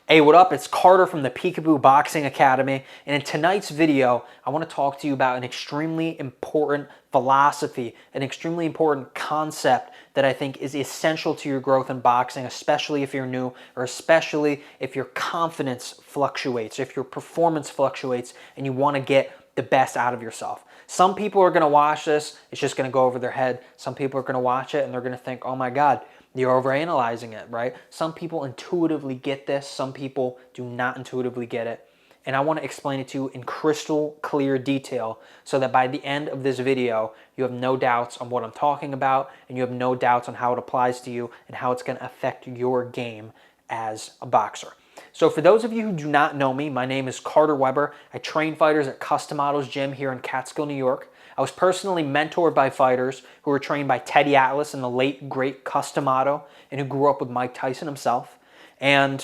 Hey, what up? It's Carter from the Peekaboo Boxing Academy, and in tonight's video, I want to talk to you about an extremely important philosophy, an extremely important concept that I think is essential to your growth in boxing, especially if you're new, or especially if your confidence fluctuates, if your performance fluctuates, and you want to get the best out of yourself. Some people are going to watch this, it's just going to go over their head. Some people are going to watch it and they're going to think, oh my God, you're overanalyzing it, right? Some people intuitively get this. Some people do not intuitively get it. And I want to explain it to you in crystal clear detail so that by the end of this video, you have no doubts on what I'm talking about and you have no doubts on how it applies to you and how it's going to affect your game as a boxer. So for those of you who do not know me, my name is Carter Weber. I train fighters at Cus D'amato's gym here in Catskill, New York. I was personally mentored by fighters who were trained by Teddy Atlas and the late, great Cus D'amato, and who grew up with Mike Tyson himself. And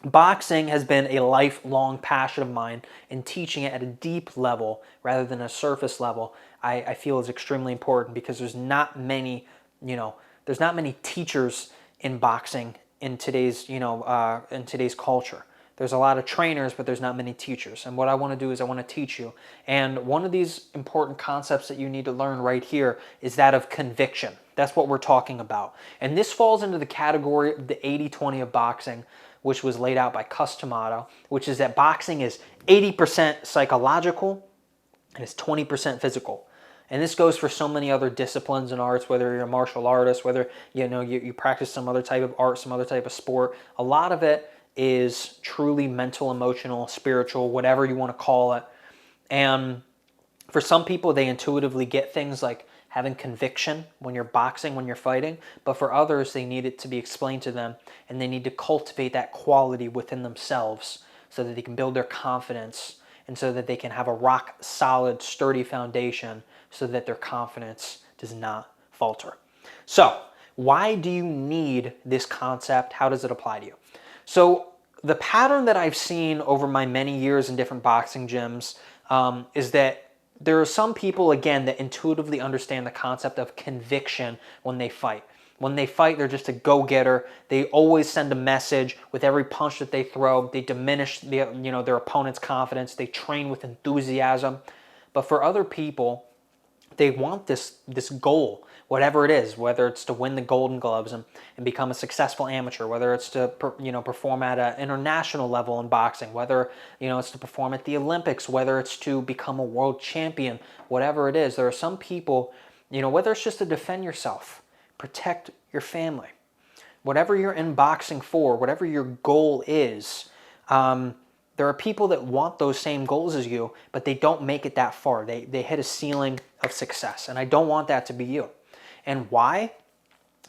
boxing has been a lifelong passion of mine, and teaching it at a deep level rather than a surface level, I feel is extremely important because there's not many, there's not many teachers in boxing in today's, in today's culture. There's a lot of trainers, but there's not many teachers. And what I want to do is I want to teach you. And one of these important concepts that you need to learn right here is that of conviction. That's what we're talking about. And this falls into the category of the 80-20 of boxing, which was laid out by Cus D'amato, which is that boxing is 80% psychological and it's 20% physical. And this goes for so many other disciplines and arts, whether you're a martial artist, whether you practice some other type of art, some other type of sport. A lot of it is truly mental, emotional, spiritual, whatever you want to call it. And for some people, they intuitively get things like having conviction when you're boxing, when you're fighting. But for others, they need it to be explained to them, and they need to cultivate that quality within themselves so that they can build their confidence and so that they can have a rock solid, sturdy foundation so that their confidence does not falter. So why do you need this concept? How does it apply to you? So the pattern that I've seen over my many years in different boxing gyms is that there are some people, again, that intuitively understand the concept of conviction when they fight. When they fight, they're just a go-getter. They always send a message with every punch that they throw. They diminish their opponent's confidence. They train with enthusiasm. But for other people, they want this goal, whatever it is, whether it's to win the Golden Gloves and become a successful amateur, whether it's to perform at an international level in boxing, whether it's to perform at the Olympics, whether it's to become a world champion, whatever it is. There are some people, whether it's just to defend yourself, protect your family, whatever you're in boxing for, whatever your goal is, there are people that want those same goals as you, but they don't make it that far. They hit a ceiling of success, and I don't want that to be you. And why?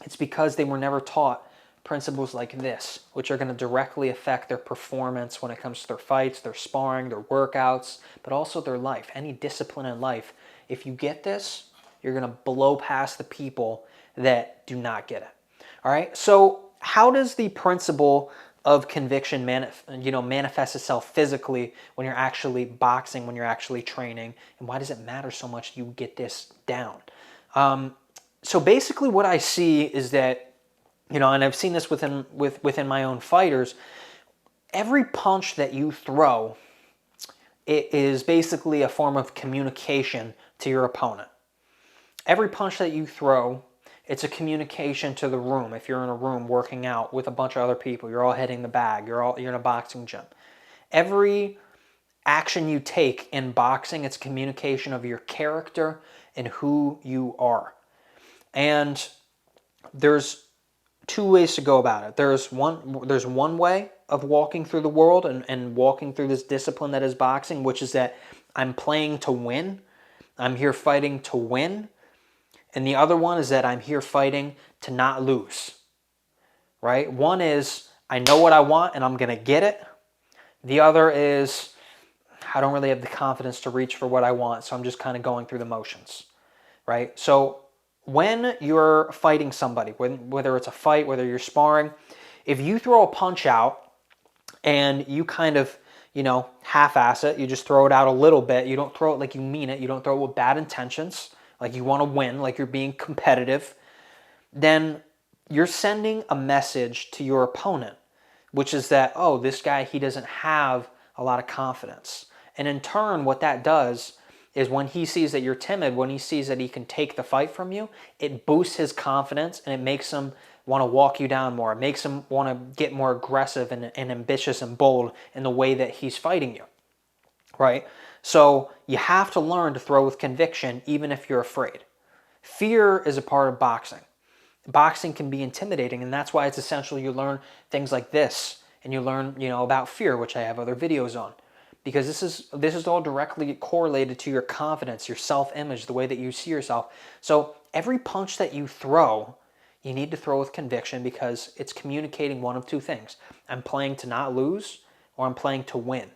It's because they were never taught principles like this, which are going to directly affect their performance when it comes to their fights, their sparring, their workouts, but also their life, any discipline in life. If you get this, you're going to blow past the people that do not get it. All right, so how does the principle of conviction manifest itself physically when you're actually boxing, when you're actually training, and why does it matter so much you get this down? So basically what I see is that, and I've seen this within my own fighters, every punch that you throw, it is basically a form of communication to your opponent. Every punch that you throw, it's a communication to the room. If you're in a room working out with a bunch of other people, you're all hitting the bag, you're in a boxing gym. Every action you take in boxing, it's communication of your character and who you are. And there's two ways to go about it. There's one way of walking through the world and walking through this discipline that is boxing, which is that I'm playing to win. I'm here fighting to win. And the other one is that I'm here fighting to not lose, right? One is I know what I want and I'm going to get it. The other is I don't really have the confidence to reach for what I want, so I'm just kind of going through the motions, right? So when you're fighting somebody, whether it's a fight, whether you're sparring, if you throw a punch out and you kind of, half-ass it, you just throw it out a little bit, you don't throw it like you mean it, you don't throw it with bad intentions, like you want to win, like you're being competitive, then you're sending a message to your opponent which is that, oh, this guy, he doesn't have a lot of confidence. And in turn, what that does is when he sees that you're timid, when he sees that he can take the fight from you, it boosts his confidence and it makes him want to walk you down more. It makes him want to get more aggressive and ambitious and bold in the way that he's fighting you, right? So you have to learn to throw with conviction even if you're afraid. Fear is a part of boxing. Boxing can be intimidating, and that's why it's essential you learn things like this, and you learn, about fear, which I have other videos on, because this is all directly correlated to your confidence, your self-image, the way that you see yourself. So every punch that you throw, you need to throw with conviction, because it's communicating one of two things. I'm playing to not lose, or I'm playing to win.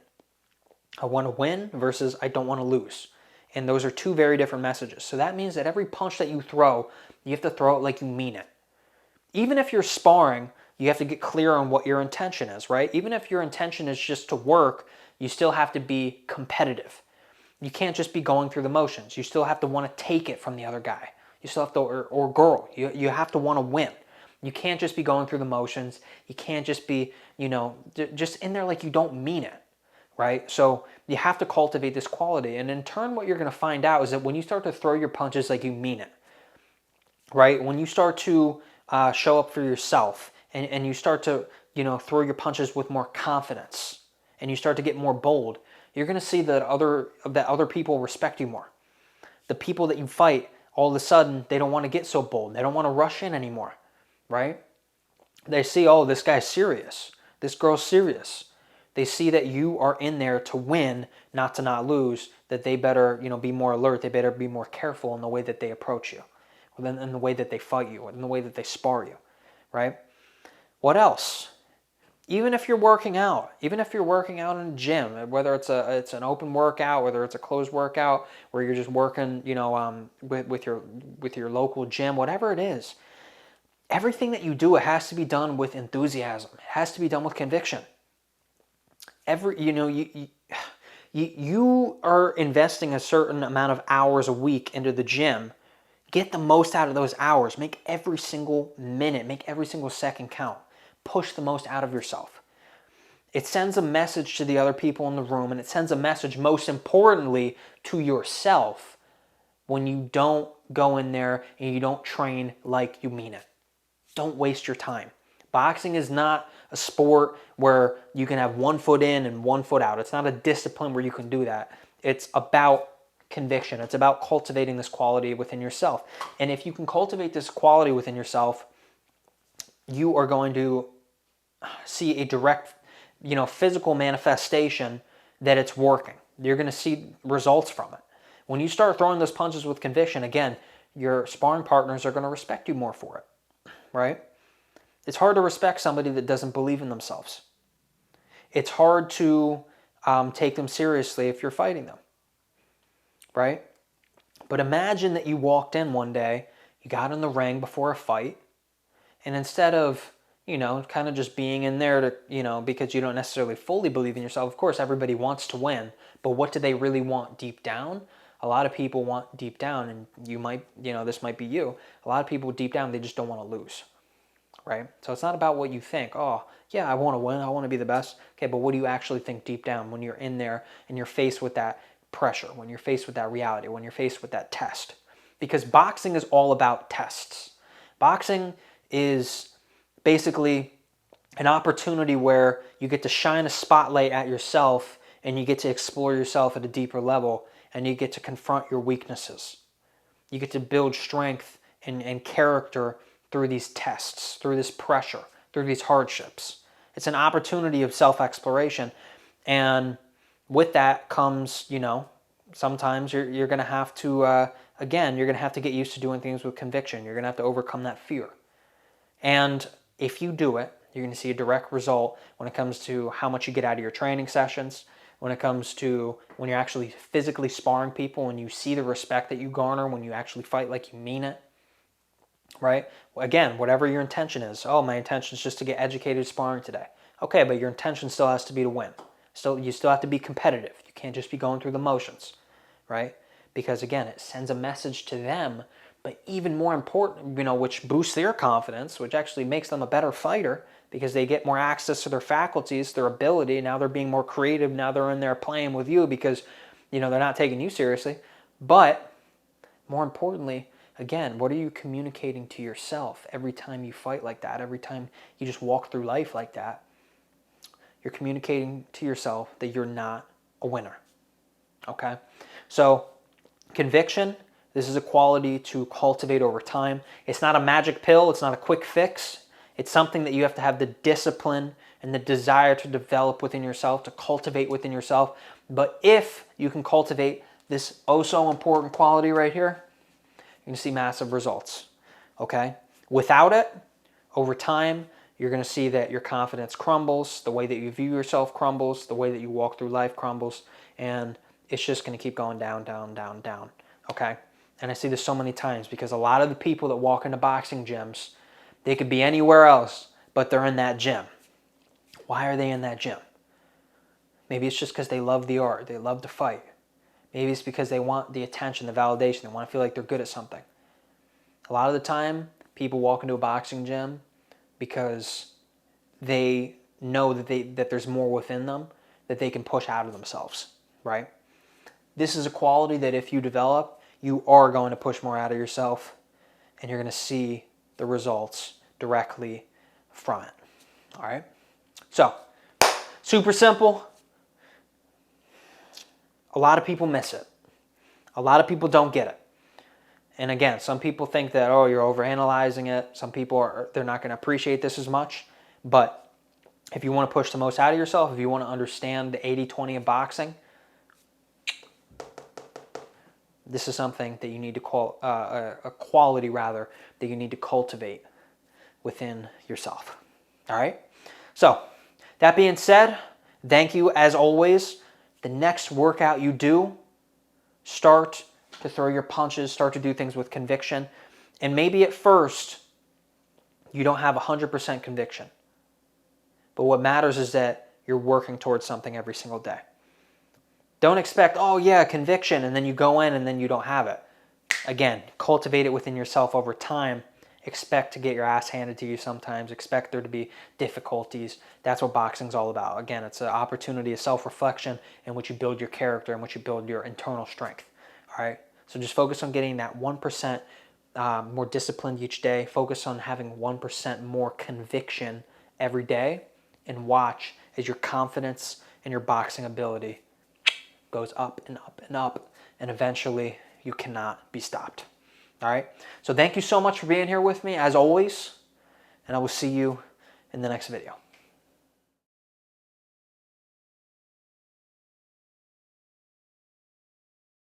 I want to win versus I don't want to lose. And those are two very different messages. So that means that every punch that you throw, you have to throw it like you mean it. Even if you're sparring, you have to get clear on what your intention is, right? Even if your intention is just to work, you still have to be competitive. You can't just be going through the motions. You still have to want to take it from the other guy. You still have to, or girl, you have to want to win. You can't just be going through the motions. You can't just be, just in there like you don't mean it, right? So you have to cultivate this quality. And in turn, what you're going to find out is that when you start to throw your punches like you mean it, right? When you start to show up for yourself and you start to, throw your punches with more confidence and you start to get more bold, you're going to see that other people respect you more. The people that you fight, all of a sudden, they don't want to get so bold. They don't want to rush in anymore, right? They see, oh, this guy's serious. This girl's serious. They see that you are in there to win, not to not lose, that they better, be more alert. They better be more careful in the way that they approach you, in the way that they fight you, in the way that they spar you, right? What else? Even if you're working out in a gym, whether it's an open workout, whether it's a closed workout, where you're just working, with your local gym, whatever it is, everything that you do, it has to be done with enthusiasm. It has to be done with conviction. You are investing a certain amount of hours a week into the gym. Get the most out of those hours. Make every single minute, make every single second count. Push the most out of yourself. It sends a message to the other people in the room, and it sends a message, most importantly, to yourself when you don't go in there and you don't train like you mean it. Don't waste your time. Boxing is not a sport where you can have 1 foot in and 1 foot out. It's not a discipline where you can do that. It's about conviction. It's about cultivating this quality within yourself. And if you can cultivate this quality within yourself, you are going to see a direct, physical manifestation that it's working. You're going to see results from it. When you start throwing those punches with conviction, again, your sparring partners are going to respect you more for it, right? It's hard to respect somebody that doesn't believe in themselves. It's hard to take them seriously if you're fighting them, right? But imagine that you walked in one day, you got in the ring before a fight, and instead of, kind of just being in there to, because you don't necessarily fully believe in yourself, of course, everybody wants to win, but what do they really want deep down? A lot of people want deep down, and you might, this might be you, a lot of people deep down, they just don't want to lose, right? So it's not about what you think. Oh, yeah, I want to win, I want to be the best. Okay, but what do you actually think deep down when you're in there and you're faced with that pressure, when you're faced with that reality, when you're faced with that test? Because boxing is all about tests. Boxing is basically an opportunity where you get to shine a spotlight at yourself and you get to explore yourself at a deeper level and you get to confront your weaknesses. You get to build strength and character through these tests, through this pressure, through these hardships. It's an opportunity of self-exploration. And with that comes, sometimes you're going to have to, again, you're going to have to get used to doing things with conviction. You're going to have to overcome that fear. And if you do it, you're going to see a direct result when it comes to how much you get out of your training sessions, when it comes to when you're actually physically sparring people, when you see the respect that you garner, when you actually fight like you mean it, right? Again, whatever your intention is. Oh, my intention is just to get educated sparring today. Okay, but your intention still has to be to win. You still have to be competitive. You can't just be going through the motions, right? Because again, it sends a message to them, but even more important, which boosts their confidence, which actually makes them a better fighter, because they get more access to their faculties, their ability. Now they're being more creative. Now they're in there playing with you because, they're not taking you seriously. But more importantly, again, what are you communicating to yourself every time you fight like that? Every time you just walk through life like that, you're communicating to yourself that you're not a winner. Okay? So, conviction, this is a quality to cultivate over time. It's not a magic pill. It's not a quick fix. It's something that you have to have the discipline and the desire to develop within yourself, to cultivate within yourself. But if you can cultivate this oh so important quality right here, you're going to see massive results. Okay? Without it, over time, you're going to see that your confidence crumbles, the way that you view yourself crumbles, the way that you walk through life crumbles, and it's just going to keep going down, down, down, down. Okay? And I see this so many times because a lot of the people that walk into boxing gyms, they could be anywhere else, but they're in that gym. Why are they in that gym? Maybe it's just because they love the art. They love to fight. Maybe it's because they want the attention, the validation. They want to feel like they're good at something. A lot of the time, people walk into a boxing gym because they know that there's more within them that they can push out of themselves, right? This is a quality that if you develop, you are going to push more out of yourself, and you're going to see the results directly from it, all right? So, super simple. A lot of people miss it. A lot of people don't get it. And again, some people think that, oh, you're overanalyzing it. Some people they're not going to appreciate this as much. But if you want to push the most out of yourself, if you want to understand the 80-20 of boxing, this is something that you need to call a quality rather that you need to cultivate within yourself. All right. So that being said, thank you as always. The next workout you do, start to throw your punches, start to do things with conviction. And maybe at first, you don't have 100% conviction. But what matters is that you're working towards something every single day. Don't expect, oh yeah, conviction, and then you go in and then you don't have it. Again, cultivate it within yourself over time. Expect to get your ass handed to you sometimes. Expect there to be difficulties. That's what boxing's all about. Again, it's an opportunity of self-reflection in which you build your character, in which you build your internal strength. All right? So just focus on getting that 1% more disciplined each day. Focus on having 1% more conviction every day, and watch as your confidence and your boxing ability goes up and up and up, and eventually you cannot be stopped. All right? So thank you so much for being here with me, as always, and I will see you in the next video.